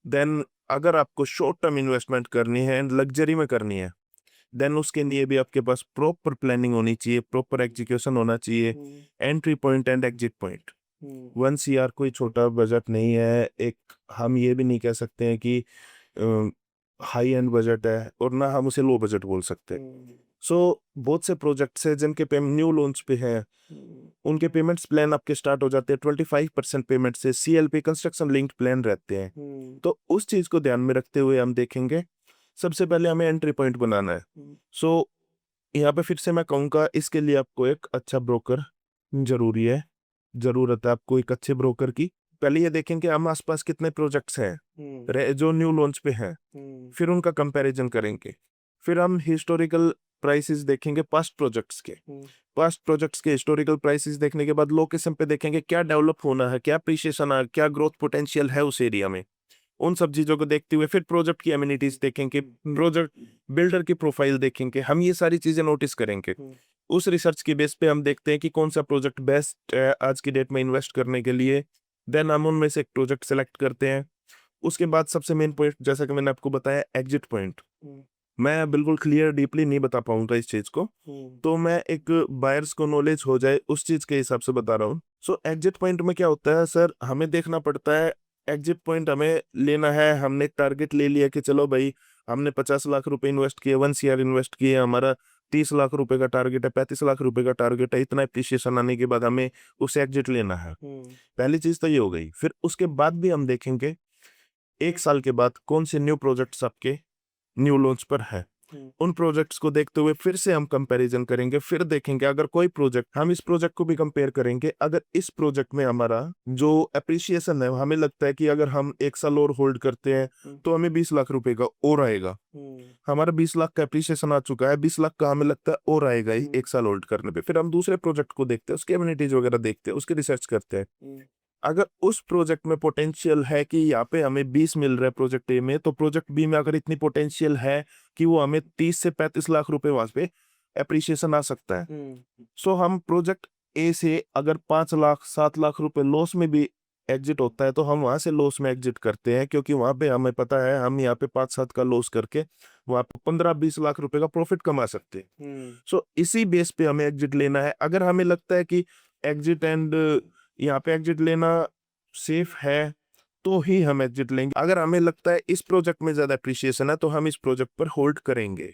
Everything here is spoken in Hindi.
देन अगर आपको शॉर्ट टर्म इन्वेस्टमेंट करनी है एंड लग्जरी में करनी है, देन उसके लिए भी आपके पास प्रॉपर प्लानिंग होनी चाहिए, प्रॉपर एग्जीक्यूशन होना चाहिए। Entry point and exit point. 1 CR कोई छोटा बजट नहीं है। एक हम ये भी नहीं कह सकते हैं कि हाई एंड बजट है, और ना हम उसे लो बजट बोल सकते। सो बहुत से प्रोजेक्ट्स हैं जिनके पेमेंट न्यू लॉन्च पे हैं, उनके पेमेंट्स प्लान आपके स्टार्ट हो जाते हैं 25% पेमेंट से। CLP कंस्ट्रक्शन लिंक्ड प्लान रहते हैं। तो उस चीज को ध्यान में रखते हुए हम देखेंगे, सबसे पहले हमें एंट्री पॉइंट बनाना है। सो यहाँ पे फिर से मैं कहूँगा, इसके लिए आपको एक अच्छा ब्रोकर जरूरी है, जरूरत है आपको एक अच्छे ब्रोकर की। पहले ये देखेंगे हम आसपास कितने प्रोजेक्ट्स हैं जो न्यू लॉन्च पे हैं, फिर उनका कंपैरिजन करेंगे। फिर हम हिस्टोरिकल प्राइसेस देखेंगे पास्ट प्रोजेक्ट्स के। पास्ट प्रोजेक्ट्स के हिस्टोरिकल प्राइसेस देखने के बाद लोकेशन पे देखेंगे क्या डेवलप होना है, क्या अप्रिशिएशन है, क्या ग्रोथ पोटेंशियल है उस एरिया में। उन सब चीजों को देखते हुए फिर प्रोजेक्ट की एमिनिटीज देखेंगे, प्रोजेक्ट बिल्डर की प्रोफाइल देखेंगे, हम ये सारी चीजें नोटिस करेंगे। उस रिसर्च की बेस पे हम देखते हैं कि कौन सा प्रोजेक्ट बेस्ट है आज की डेट में इन्वेस्ट करने के लिए। देन हम उनमें से एक प्रोजेक्ट सेलेक्ट करते हैं। उसके बाद सबसे मेन पॉइंट, जैसा कि मैंने आपको बताया, एग्जिट पॉइंट। मैं बिल्कुल क्लियर डीपली नहीं बता पाऊंगा इस चीज को, तो मैं एक बायर्स को नॉलेज हो जाए उस चीज के हिसाब से बता रहा हूँ। सो एग्जिट पॉइंट में क्या होता है सर, हमें देखना पड़ता है एग्जिट पॉइंट हमें लेना है। हमने टारगेट ले लिया कि चलो भाई, हमने 50 लाख रुपए इन्वेस्ट किए, 1 CR इन्वेस्ट किए, हमारा 30 लाख रुपए का टारगेट है, 35 लाख रुपए का टारगेट है। इतना एप्रिसिएशन आने के बाद हमें उसे एग्जिट लेना है। पहली चीज तो ये हो गई। फिर उसके बाद भी हम देखेंगे 1 साल के बाद कौन से न्यू प्रोजेक्ट्स आपके न्यू लॉन्च पर है। उन प्रोजेक्ट्स को देखते हुए फिर से हम कंपैरिजन करेंगे। फिर देखेंगे अगर कोई प्रोजेक्ट, हम इस प्रोजेक्ट को भी कंपेयर करेंगे, अगर इस प्रोजेक्ट में हमारा जो एप्रिसिएशन है, हमें लगता है कि अगर हम 1 साल और होल्ड करते हैं तो हमें 20 लाख रुपए का और आएगा। हमारा 20 लाख का एप्रिसिएशन आ चुका है, 20 लाख का हमें लगता है और आएगा ही 1 साल होल्ड करने पे। फिर हम दूसरे प्रोजेक्ट को देखते हैं, उसकी एमिनिटीज वगैरह देखते हैं, उसकी रिसर्च करते हैं। अगर उस प्रोजेक्ट में पोटेंशियल है कि यहाँ पे हमें 20 मिल रहा है प्रोजेक्ट ए में, तो प्रोजेक्ट बी में अगर इतनी पोटेंशियल है कि वो हमें 30 से 35 लाख रुपए वहां पे एप्रिसिएशन आ सकता है। सो हम प्रोजेक्ट ए से अगर 5 लाख 7 लाख रुपए लॉस में भी एग्जिट होता है, तो हम वहां से लॉस में एग्जिट करते हैं, क्योंकि वहां पे हमें पता है हम यहाँ पे 5-7 का लॉस करके वहां पे 15-20 लाख रुपए का प्रॉफिट कमा सकते हैं। सो इसी बेस पे हमें एग्जिट लेना है। अगर हमें लगता है कि एग्जिट एंड यहाँ पे एग्जिट लेना सेफ है, तो ही हम एग्जिट लेंगे। अगर हमें लगता है इस प्रोजेक्ट में ज्यादा अप्रिशिएशन है, तो हम इस प्रोजेक्ट पर होल्ड करेंगे।